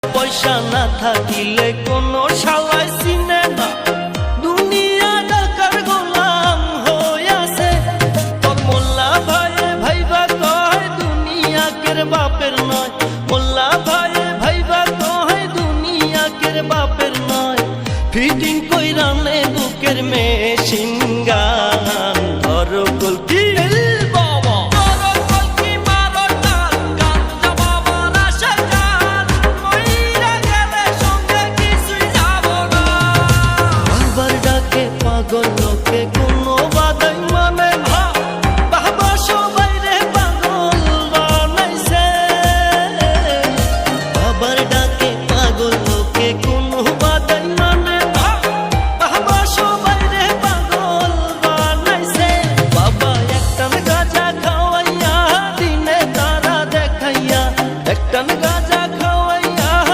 পয়সা না থাকিলে কোনো শালায় চিনে না, দুনিয়া ডাকার গোলাম হইয়াছে। তোর মোল্লা ভাইয়ে ভাইবা কয় দুনিয়া কের বাপের নয়, মোল্লা ভাইয়ে ভাইবা কয় দুনিয়া কের বাপের নয়। ফিটিং কইরা নে বুকের মেশিন গান।